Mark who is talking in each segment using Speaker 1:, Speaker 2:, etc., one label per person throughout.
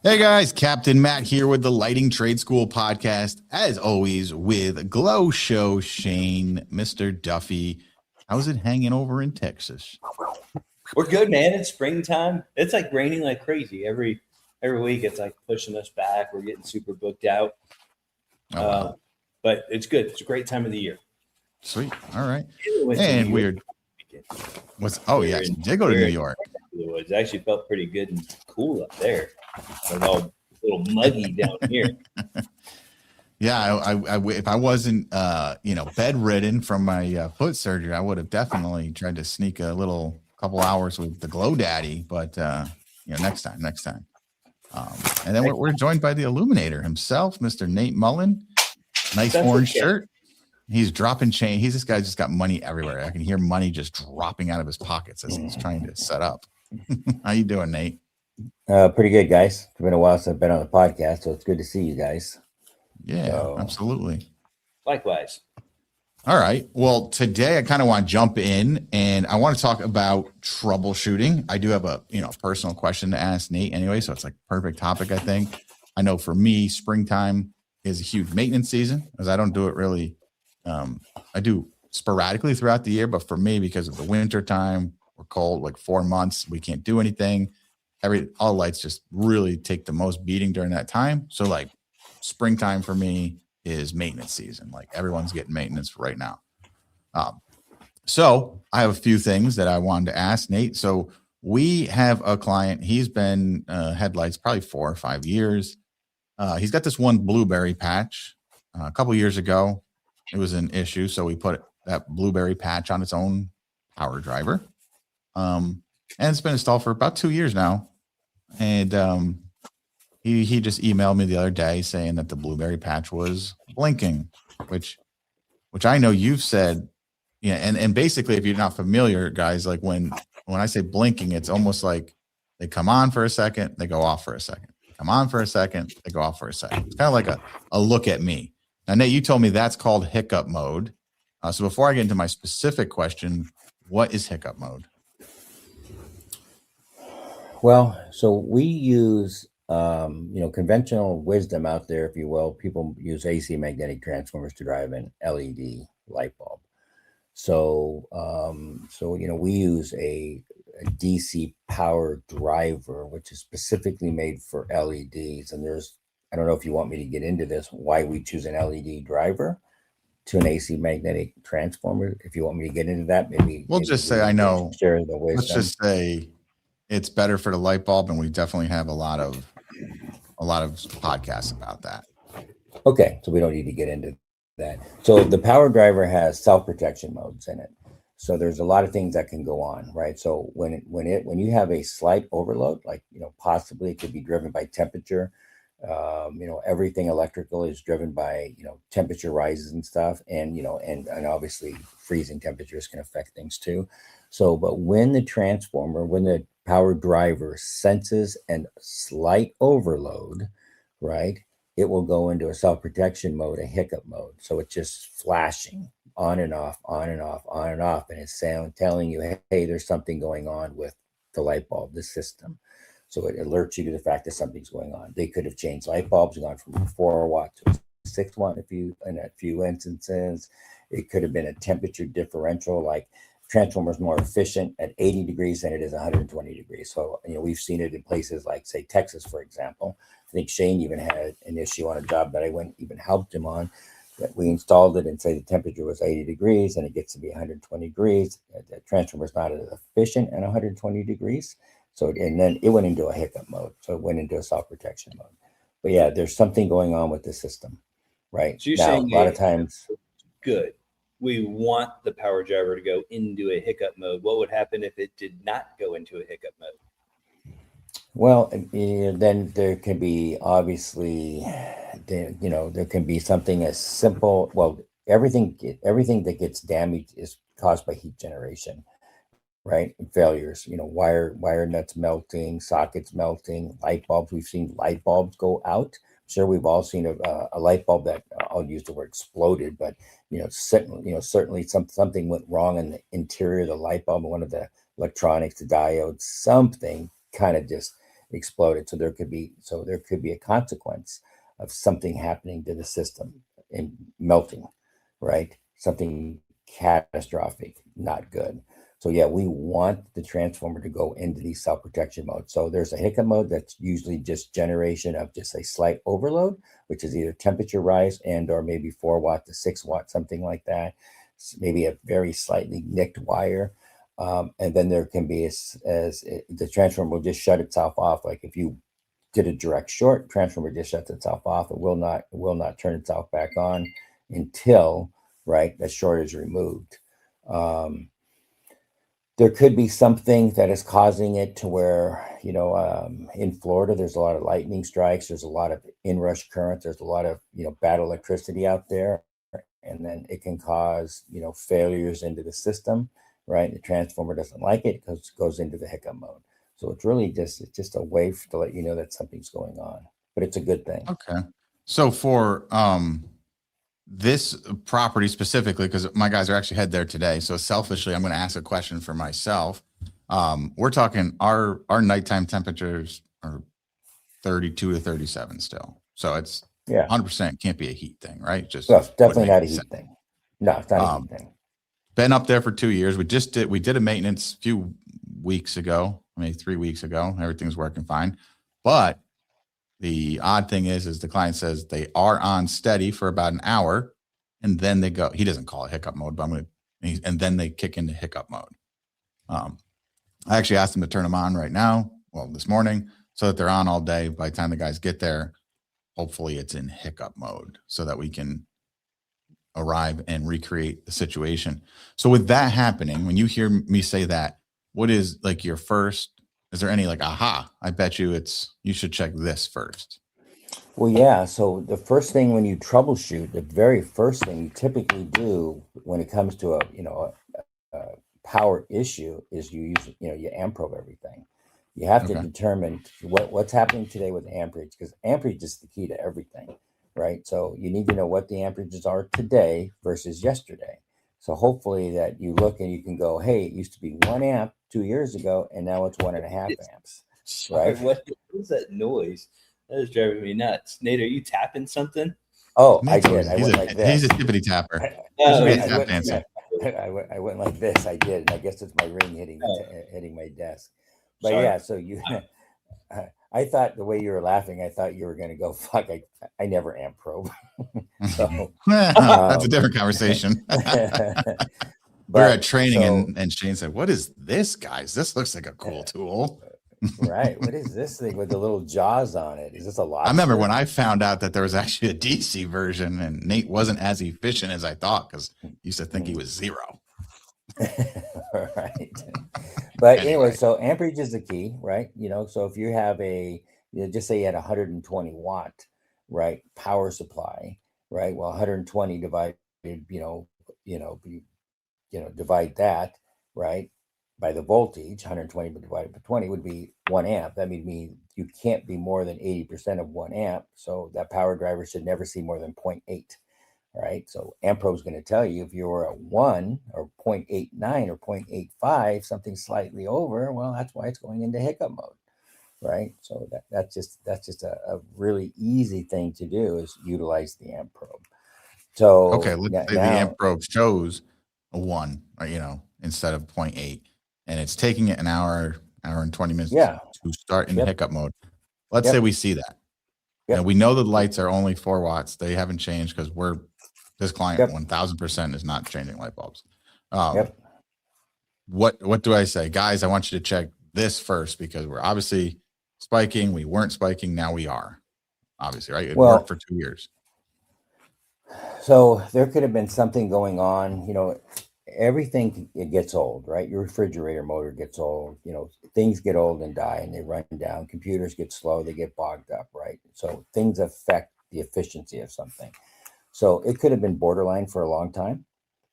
Speaker 1: Hey guys, Captain Matt here with the Lighting Trade School podcast. As always, with Glo Show Shane, Mr. Duffy. How's it hanging over in Texas?
Speaker 2: We're good, man. It's springtime. It's like raining like crazy every week. It's like pushing us back. We're getting super booked out.
Speaker 1: Oh, wow.
Speaker 2: But it's good. It's a great time of the year.
Speaker 1: Sweet. All right. And weird. Yes, we did go to New York.
Speaker 2: It actually felt pretty good and cool up there. It was all a little muggy down here.
Speaker 1: Yeah, if I wasn't, bedridden from my foot surgery, I would have definitely tried to sneak a couple hours with the Glow Daddy. But next time. And then we're joined by the Illuminator himself, Mr. Nate Mullen. Nice orange shirt. He's dropping change. This guy just got money everywhere. I can hear money just dropping out of his pockets as he's trying to set up. How you doing, Nate?
Speaker 3: Pretty good, guys. It's been a while since I've been on the podcast, so it's good to see you guys.
Speaker 1: Yeah, absolutely.
Speaker 2: Likewise.
Speaker 1: All right. Well, today I kind of want to jump in and I want to talk about troubleshooting. I do have a personal question to ask Nate anyway, so it's like perfect topic, I think. I know for me, springtime is a huge maintenance season, as I don't do it really. I do sporadically throughout the year, but for me, because of the winter time, we're cold, like 4 months, we can't do anything. All lights just really take the most beating during that time. So like springtime for me is maintenance season. Like everyone's getting maintenance right now. So I have a few things that I wanted to ask Nate. So we have a client. He's been headlights probably 4 or 5 years. He's got this one blueberry patch. A couple years ago, it was an issue. So we put that blueberry patch on its own power driver. And it's been installed for about 2 years now. And he just emailed me the other day saying that the blueberry patch was blinking, which I know you've said, and basically if you're not familiar, guys, like when I say blinking, it's almost like they come on for a second, they go off for a second. Come on for a second, they go off for a second. It's kind of like a look at me. Now, Nate, you told me that's called hiccup mode. So before I get into my specific question, what is hiccup mode?
Speaker 3: Well, so we use, conventional wisdom out there, if you will. People use AC magnetic transformers to drive an LED light bulb. So we use a DC power driver, which is specifically made for LEDs. And I don't know if you want me to get into this, why we choose an LED driver to an AC magnetic transformer. If you want me to get into that, maybe
Speaker 1: just say I know.
Speaker 3: Share the wisdom.
Speaker 1: Let's just say it's better for the light bulb, and we definitely have a lot of podcasts about that.
Speaker 3: Okay, so we don't need to get into that. So the power driver has self-protection modes in it. So there's a lot of things that can go on, right? So when you have a slight overload, like possibly it could be driven by temperature. Everything electrical is driven by temperature rises and stuff, and obviously freezing temperatures can affect things too. So, but when the power driver senses a slight overload, right, it will go into a self-protection mode, a hiccup mode. So it's just flashing on and off, on and off, on and off, and it's telling you, hey, there's something going on with the light bulb, the system. So it alerts you to the fact that something's going on. They could have changed light bulbs and gone from a 4-watt to a 6-watt in a few instances. It could have been a temperature differential, like transformer's more efficient at 80 degrees than it is 120 degrees. So, we've seen it in places like, say, Texas, for example. I think Shane even had an issue on a job that I even helped him on, that we installed it and say the temperature was 80 degrees and it gets to be 120 degrees. The transformer's not as efficient at 120 degrees. So, and then it went into a hiccup mode. So it went into a self-protection mode. But yeah, there's something going on with the system, right?
Speaker 2: So you're
Speaker 3: now,
Speaker 2: saying
Speaker 3: a lot of times,
Speaker 2: good. We want the power driver to go into a hiccup mode. What would happen if it did not go into a hiccup mode?
Speaker 3: Well, then there can be obviously, there can be something as simple. Well, everything that gets damaged is caused by heat generation. Right? Failures, wire nuts melting, sockets melting, light bulbs. We've seen light bulbs go out. I'm sure we've all seen a light bulb that I'll use the word exploded, but certainly something went wrong in the interior of the light bulb, one of the electronics, the diodes, something kind of just exploded. So there could be a consequence of something happening to the system and melting, right? Something catastrophic, not good. So yeah, we want the transformer to go into these self-protection modes. So there's a hiccup mode that's usually just generation of just a slight overload, which is either temperature rise and or maybe 4 watt to 6 watt, something like that. Maybe a very slightly nicked wire. And then there can be the transformer will just shut itself off. Like if you did a direct short, transformer just shuts itself off. It will not turn itself back on until the short is removed. There could be something that is causing it to where, in Florida, there's a lot of lightning strikes. There's a lot of inrush current. There's a lot of, bad electricity out there. And then it can cause, failures into the system, right? The transformer doesn't like it because it goes into the hiccup mode. So it's really just a way to let you know that something's going on, but it's a good thing.
Speaker 1: Okay. So for this property specifically, because my guys are actually head there today. So selfishly, I'm going to ask a question for myself. We're talking our nighttime temperatures are 32 to 37 still. So it's 100% can't be a heat thing, right? Just
Speaker 3: no, it's definitely not a heat thing. No, it's not a heat thing.
Speaker 1: Been up there for 2 years. We did a maintenance a few weeks ago, maybe 3 weeks ago. Everything's working fine. But the odd thing is the client says they are on steady for about an hour, and then they go. He doesn't call it hiccup mode, but and then they kick into hiccup mode. I actually asked them to turn them on right now. Well, this morning, so that they're on all day. By the time the guys get there, hopefully it's in hiccup mode, so that we can arrive and recreate the situation. So with that happening, when you hear me say that, what is like your first? Is there any aha? I bet you you should check this first.
Speaker 3: Well, yeah. So the first thing when you troubleshoot, the very first thing you typically do when it comes to a power issue is you amp probe everything. You have to determine what's happening today with amperage, because amperage is the key to everything, right? So you need to know what the amperages are today versus yesterday. So hopefully that you look and you can go, hey, it used to be 1 amp 2 years ago, and now it's 1.5 amps.
Speaker 2: Sorry,
Speaker 3: right?
Speaker 2: what is that noise? That is driving me nuts. Nate, are you tapping something?
Speaker 3: Oh, I did. I went like this.
Speaker 1: He's a tippity tapper.
Speaker 3: I went like this. I did, and I guess it's my ring hitting my desk. But
Speaker 2: Sorry.
Speaker 3: yeah, so you. I thought the way you were laughing, I thought you were going to go, fuck, I never amp probe. So,
Speaker 1: that's a different conversation. We're at training and Shane said, what is this, guys? This looks like a cool tool.
Speaker 3: Right. What is this thing with the little jaws on it? Is this a lobster?
Speaker 1: I remember when I found out that there was actually a DC version, and Nate wasn't as efficient as I thought, because he used to think he was zero.
Speaker 3: Right. But anyway, so amperage is the key, right? So if you have just say you had 120 watt, right, power supply, right? Well, 120 divided, divide that, right, by the voltage, 120 divided by 20 would be 1 amp. That would mean you can't be more than 80% of 1 amp. So that power driver should never see more than 0.8. Right. So AmpPro is going to tell you if you're at 1 or 0.89 or 0.85, something slightly over, well, that's why it's going into hiccup mode. Right. So that's just a really easy thing to do is utilize the amp probe. So
Speaker 1: okay, let's say the amp probe shows a 1, instead of 0.8, and it's taking it an hour and 20 minutes to start in the hiccup mode. Let's say we see that. And we know the lights are only 4 watts. They haven't changed because this client 1000% is not changing light bulbs. What do I say? Guys, I want you to check this first, because we're obviously spiking. We weren't spiking. Now we are, obviously, right? It worked for 2 years.
Speaker 3: So there could have been something going on. Everything, it gets old, right? Your refrigerator motor gets old. Things get old and die, and they run down. Computers get slow. They get bogged up, right? So things affect the efficiency of something. So it could have been borderline for a long time,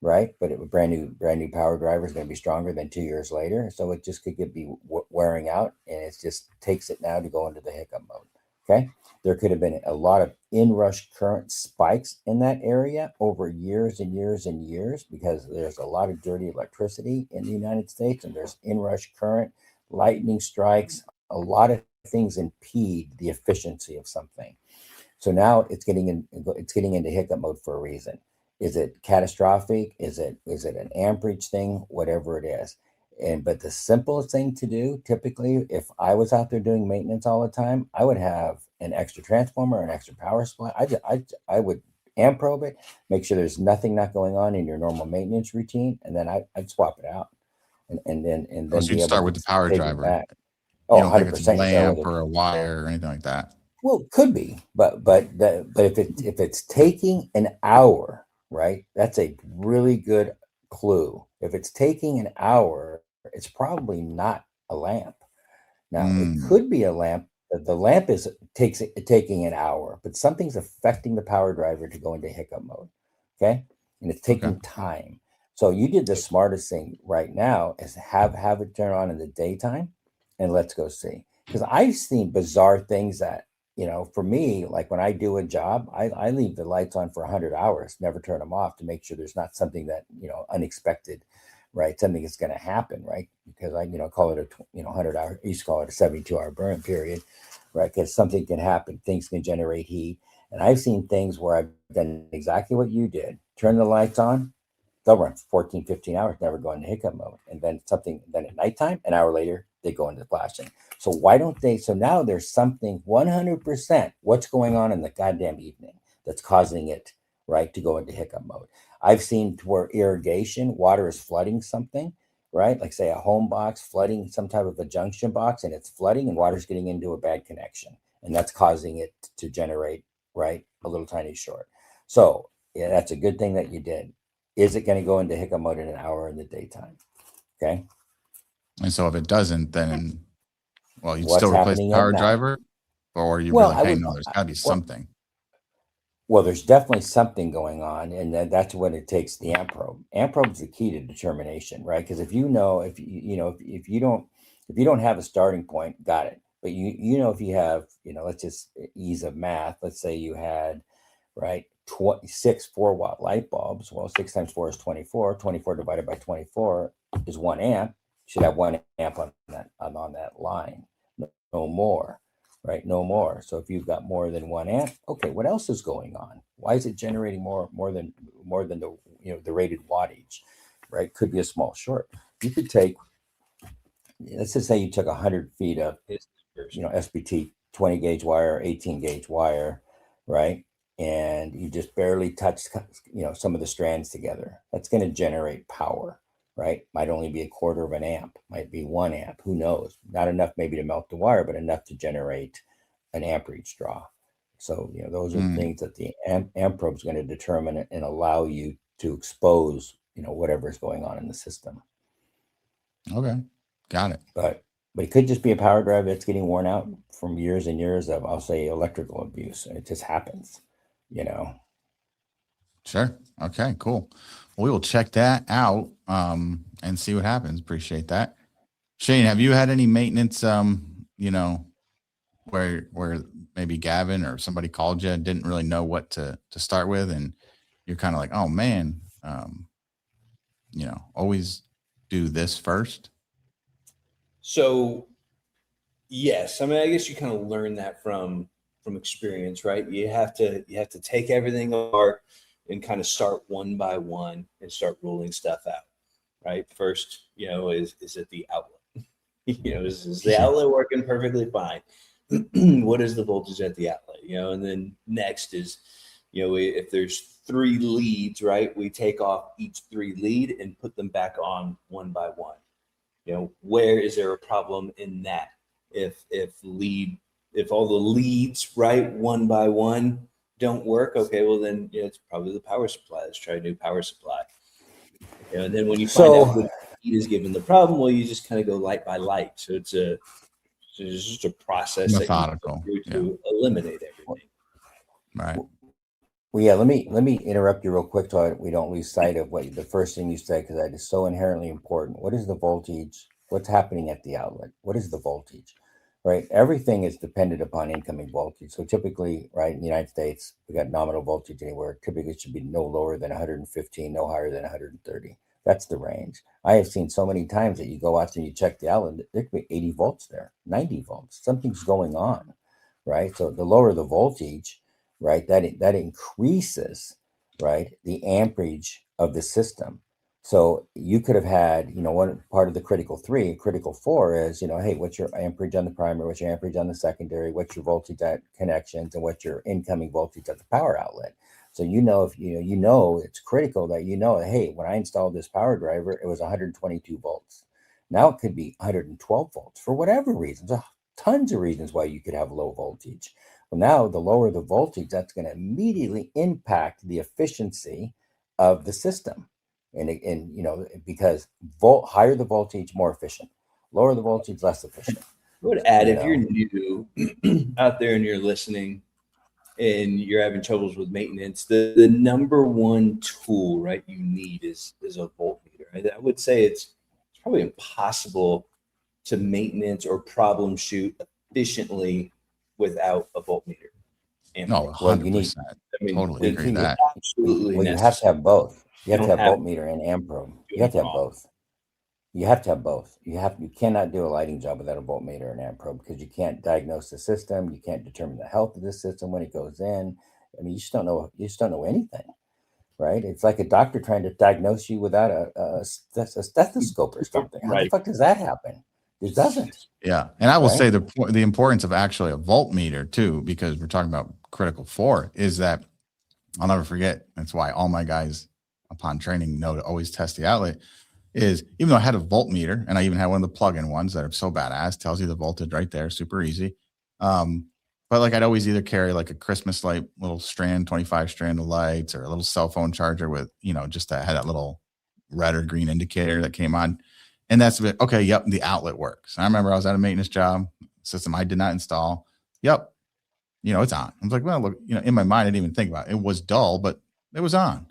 Speaker 3: right? But it brand new power driver is going to be stronger than 2 years later. So it just could be wearing out, and it just takes it now to go into the hiccup mode. Okay. There could have been a lot of inrush current spikes in that area over years and years and years, because there's a lot of dirty electricity in the United States, and there's inrush current, lightning strikes, a lot of things impede the efficiency of something. So now it's getting into hiccup mode for a reason. Is it catastrophic? Is it an amperage thing? Whatever it is. But the simplest thing to do, typically, if I was out there doing maintenance all the time, I would have an extra transformer, an extra power supply. I would amp probe it, make sure there's nothing not going on in your normal maintenance routine, and then I'd swap it out, and then
Speaker 1: So
Speaker 3: be
Speaker 1: you'd
Speaker 3: able
Speaker 1: start
Speaker 3: to
Speaker 1: with the power
Speaker 3: take it
Speaker 1: driver.
Speaker 3: back.
Speaker 1: You
Speaker 3: Oh,
Speaker 1: don't think it's a
Speaker 3: 100%. You start with
Speaker 1: lamp
Speaker 3: it.
Speaker 1: or a wire or anything like that.
Speaker 3: Well, could be, but if it's taking an hour, right? That's a really good clue. If it's taking an hour, it's probably not a lamp. Now, it could be a lamp. The lamp is taking an hour, but something's affecting the power driver to go into hiccup mode. Okay, and it's taking time. So you did the smartest thing right now is have it turn on in the daytime, and let's go see. Because I've seen bizarre things that, for me, like when I do a job, I leave the lights on for 100 hours, never turn them off to make sure there's not something that, unexpected, right? Something is going to happen, right? Because I, call it a, 100 hour, I used to call it a 72-hour burn period, right? Because something can happen, things can generate heat. And I've seen things where I've done exactly what you did, turn the lights on, they'll run for 14, 15 hours, never go into hiccup mode. And then at nighttime, an hour later, they go into flashing. So why don't they? So now there's something 100% what's going on in the goddamn evening that's causing it, right, to go into hiccup mode. I've seen where irrigation, water is flooding something, right? Like say a home box flooding some type of a junction box, and it's flooding and water's getting into a bad connection. And that's causing it to generate, right, a little tiny short. So yeah, that's a good thing that you did. Is it going to go into hiccup mode in an hour in the daytime? Okay.
Speaker 1: And so if it doesn't, then, well, you'd
Speaker 3: What's
Speaker 1: still replace the
Speaker 3: happening
Speaker 1: power
Speaker 3: at night?
Speaker 1: driver, or you'd be
Speaker 3: Well,
Speaker 1: like,
Speaker 3: I
Speaker 1: hey,
Speaker 3: would.
Speaker 1: no, there's got to be something.
Speaker 3: Well, there's definitely something going on, and that's when it takes the amp probe. Amp probe is the key to determination, right? Because if you don't have a starting point, got it. But if you have, let's just ease of math. Let's say you had, right, 6 4-watt light bulbs. Well, 6 times 4 is 24. 24 divided by 24 is 1 amp. You should have 1 amp on that line, no more. Right, no more. So if you've got more than 1 amp, okay, what else is going on? Why is it generating more than the the rated wattage? Right, could be a small short. You could take, let's just say you took 100 feet of SBT 20 gauge wire, 18 gauge wire, right, and you just barely touched some of the strands together. That's going to generate power. Right, might only be a quarter of an amp, might be 1 amp, who knows? Not enough maybe to melt the wire, but enough to generate an amperage draw. So those are the things that the amp probe is going to determine and allow you to expose whatever is going on in the system.
Speaker 1: Okay, got it.
Speaker 3: But it could just be a power drive that's getting worn out from years and years of, I'll say, electrical abuse. It just happens,
Speaker 1: Sure. Okay, cool. We will check that out and see what happens. Appreciate that. Shane, have you had any maintenance, where maybe Gavin or somebody called you and didn't really know what to start with, and you're kind of like, oh man, always do this first?
Speaker 2: So yes, I mean, I guess you kind of learn that from experience, right? You have to take everything apart and kind of start one by one and start ruling stuff out, right? First, is it the outlet? Is the outlet working perfectly fine? What is the voltage at the outlet? And then next is, if there's 3 leads, right? We take off each 3 lead and put them back on one by one. Where is there a problem in that? If all the leads, right, one by one don't work, okay, well then it's probably the power supply. Let's try a new power supply. And then when you find out which lead is given the problem, well, you just kind of go light by light. So it's just a process
Speaker 1: Methodical,
Speaker 2: that you go through to eliminate everything.
Speaker 1: Right.
Speaker 3: Well, yeah, let me interrupt you real quick so we don't lose sight of what the first thing you said, because that is so inherently important. What is the voltage? What's happening at the outlet? What is the voltage? Right? Everything is dependent upon incoming voltage. So typically, right, in the United States, we got nominal voltage anywhere. Typically, it should be no lower than 115, no higher than 130. That's the range. I have seen so many times that you go out there and you check the outlet, there could be 80 volts there, 90 volts. Something's going on, right? So the lower the voltage, right, that increases, right, the amperage of the system. So you could have had, one part of the critical 3, critical 4 is, hey, what's your amperage on the primary, what's your amperage on the secondary, what's your voltage at connections, and what's your incoming voltage at the power outlet. So if it's critical that hey, when I installed this power driver, it was 122 volts. Now it could be 112 volts for whatever reasons. Tons of reasons why you could have low voltage. Well, now the lower the voltage, that's going to immediately impact the efficiency of the system. And because higher the voltage, more efficient. Lower the voltage, less efficient.
Speaker 2: I would add, if you're new out there and you're listening and you're having troubles with maintenance, the number one tool, right, you need is a voltmeter. Right? I would say it's probably impossible to maintenance or problem shoot efficiently without a voltmeter.
Speaker 1: No, 100%. Totally agree with that.
Speaker 2: Absolutely.
Speaker 3: Well, you have to have both. You have to have voltmeter and amp probe. You have to have both. You have to have both. You cannot do a lighting job without a voltmeter and amp probe, because you can't diagnose the system. You can't determine the health of the system when it goes in. I mean, you just don't know anything, right? It's like a doctor trying to diagnose you without a stethoscope or something. How the fuck does that happen? It doesn't.
Speaker 1: Yeah, and I will say the importance of actually a voltmeter too, because we're talking about critical 4, is that I'll never forget. That's why all my guys, upon training, know to always test the outlet. Is even though I had a voltmeter, and I even had one of the plug-in ones that are so badass, tells you the voltage right there, super easy. But like I'd always either carry like a Christmas light, little strand, 25 strand of lights, or a little cell phone charger with, just that had that little red or green indicator that came on. And that's a bit, okay, yep, the outlet works. I remember I was at a maintenance job, system I did not install. Yep, it's on. I was like, well, look, in my mind, I didn't even think about it. It was dull, but it was on.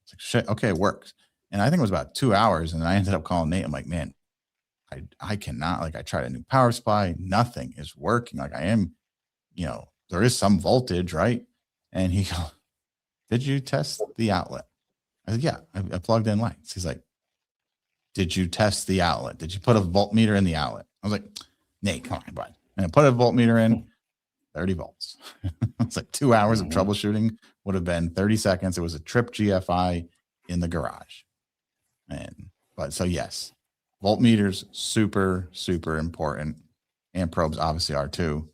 Speaker 1: It's like, shit, okay, it works. And I think it was about 2 hours. And I ended up calling Nate. I'm like, man, I cannot, I tried a new power supply. Nothing is working. Like I am, there is some voltage, right? And he goes, did you test the outlet? I said, yeah, I plugged in lights. He's like, did you test the outlet? Did you put a voltmeter in the outlet? I was like, Nate, come on, bud. And I put a voltmeter in, 30 volts. It's like 2 hours of troubleshooting would have been 30 seconds. It was a trip GFI in the garage. But yes, voltmeters, super, super important. Amp probes obviously are too.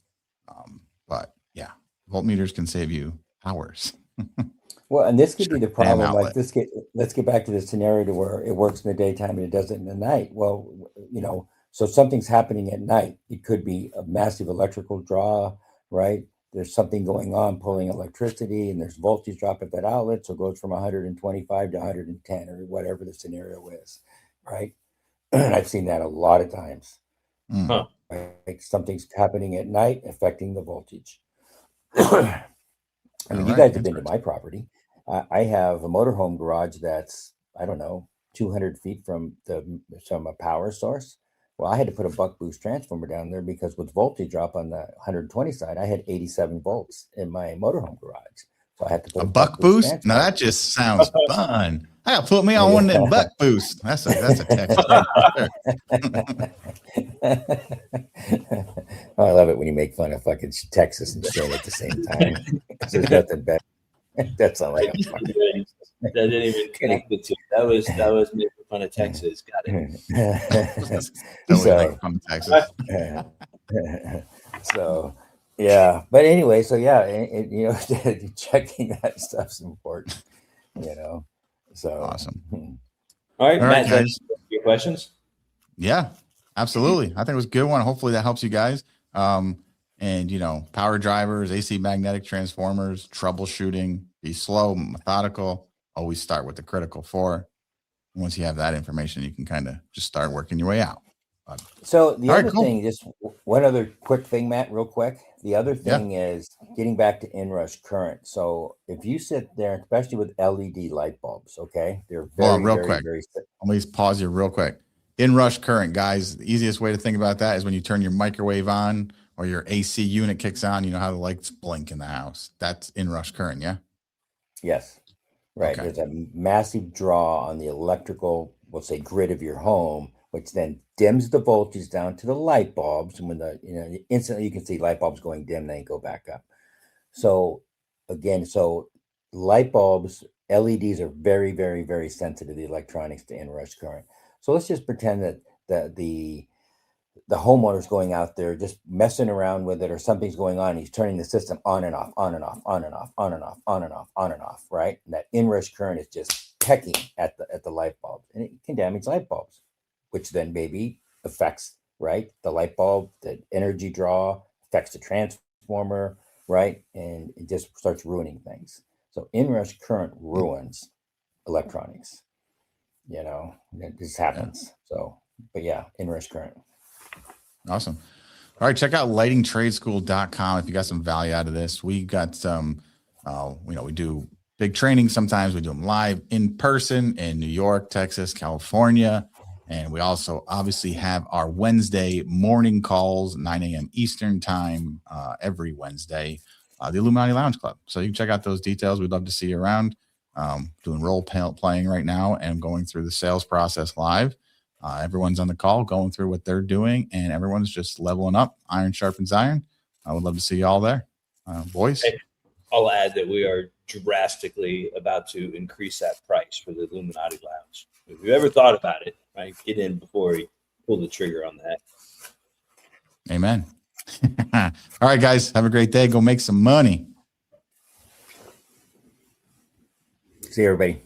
Speaker 1: But yeah, voltmeters can save you hours.
Speaker 3: Well, and this could be the problem. Let's get back to the scenario to where it works in the daytime and it doesn't in the night. Well, so something's happening at night. It could be a massive electrical draw, right? There's something going on pulling electricity, and there's voltage drop at that outlet. So it goes from 125 to 110 or whatever the scenario is, right? I've seen that a lot of times.
Speaker 2: Huh.
Speaker 3: Right? Something's happening at night affecting the voltage. I mean, you guys have been to my property. I have a motorhome garage that's, 200 feet from a power source. Well, I had to put a buck boost transformer down there because with voltage drop on the 120 side, I had 87 volts in my motorhome garage. So I had to put
Speaker 1: a buck boost. Now that just sounds fun. I gotta put me on one of them buck boost. That's a text.
Speaker 3: I love it when you make fun of fucking Texas and Shane at the same time. There's nothing better. That's not like
Speaker 2: that didn't even connect the two. That was making fun of Texas. Got it.
Speaker 3: So yeah, but anyway, so yeah, checking that stuff's important. So
Speaker 2: awesome. All right, Matt, guys. Your questions?
Speaker 1: Yeah, absolutely. I think it was a good one. Hopefully that helps you guys. And power drivers, AC magnetic transformers, troubleshooting, be slow, methodical. Always start with the critical 4. Once you have that information, you can kind of just start working your way out.
Speaker 3: So the other thing, just one other quick thing, Matt, real quick. The other thing is getting back to inrush current. So if you sit there, especially with LED light bulbs, okay, they're very quick.
Speaker 1: Let me pause you real quick. Inrush current, guys. The easiest way to think about that is when you turn your microwave on or your AC unit kicks on. You know how the lights blink in the house. That's inrush current, yeah?
Speaker 3: Yes. Right. Okay. There's a massive draw on the electrical we'll say grid of your home, which then dims the voltage down to the light bulbs. And when instantly you can see light bulbs going dim, they go back up. So again, light bulbs, LEDs are very, very, very sensitive to the electronics to inrush current. So let's just pretend that the homeowner's going out there just messing around with it, or something's going on. He's turning the system on and off, on and off, on and off, on and off, on and off, on and off, right? And that inrush current is just pecking at the light bulb, and it can damage light bulbs, which then maybe affects, right, the light bulb, the energy draw, affects the transformer, right? And it just starts ruining things. So inrush current ruins electronics. It just happens. So, but yeah, inrush current.
Speaker 1: Awesome. All right. Check out lightingtradeschool.com if you got some value out of this. We got some, we do big trainings. Sometimes we do them live in person in New York, Texas, California. And we also obviously have our Wednesday morning calls, 9 a.m. Eastern time, every Wednesday, the Illuminati Lounge Club. So you can check out those details. We'd love to see you around. Doing role playing right now and going through the sales process live. Everyone's on the call going through what they're doing, and everyone's just leveling up. Iron sharpens iron. I would love to see you all there. Boys.
Speaker 2: Hey, I'll add that we are drastically about to increase that price for the Illuminati Lounge. If you ever thought about it, right, get in before you pull the trigger on that.
Speaker 1: Amen. All right, guys, have a great day. Go make some money.
Speaker 3: See you, everybody.